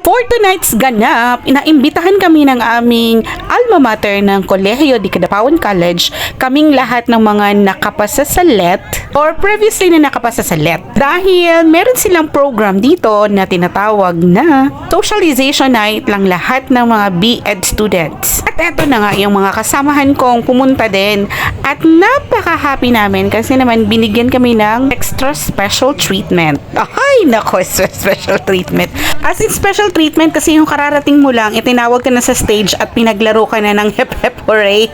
For tonight's ganap, inaimbitahan kami ng aming alma mater ng Kolehiyo di Kadapawan College, kaming lahat ng mga nakapasa sa LET or previously na nakapasa sa LET. Dahil meron silang program dito na tinatawag na socialization night lang lahat ng mga B.Ed students. At eto na nga yung mga kasamahan kong pumunta din at napaka-happy namin kasi naman binigyan kami ng extra special treatment. Ay, nako, special treatment. As in special treatment kasi yung kararating mo lang, itinawag ka na sa stage at pinaglaro ka na ng hep hep hooray.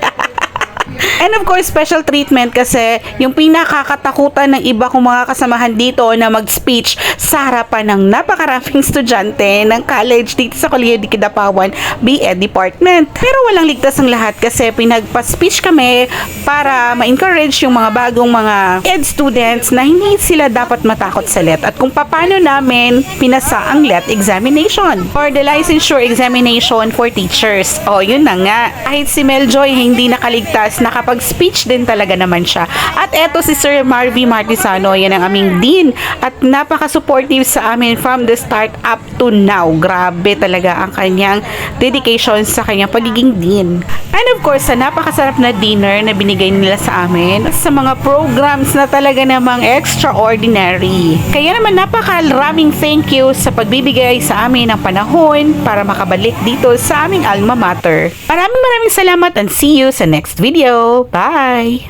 And of course, special treatment kasi yung pinakakatakutan ng iba kong mga kasamahan dito na mag-speech sa harapan ng napakaraming estudyante ng college dito sa Kolehiyo di Kadapawan B.Ed Department. Pero walang ligtas ang lahat kasi pinagpa-speech kami para ma-encourage yung mga bagong mga ed students na hindi sila dapat matakot sa LET at kung paano namin pinasa ang LET examination or the licensure examination for teachers. O, yun na nga. Kahit si Meljoy hindi nakaligtas, nakapag-speech din talaga naman siya. At eto si Sir Marvy Martisano, yan ang aming dean at napaka-supportive sa amin from the start up to now. Grabe talaga ang kanyang dedication sa kanyang pagiging dean. And of course, sa napakasarap na dinner na binigay nila sa amin, sa mga programs na talaga namang extraordinary. Kaya naman napakaraming thank you sa pagbibigay sa amin ng panahon para makabalik dito sa aming alma mater. Maraming salamat and see you sa next video. Bye!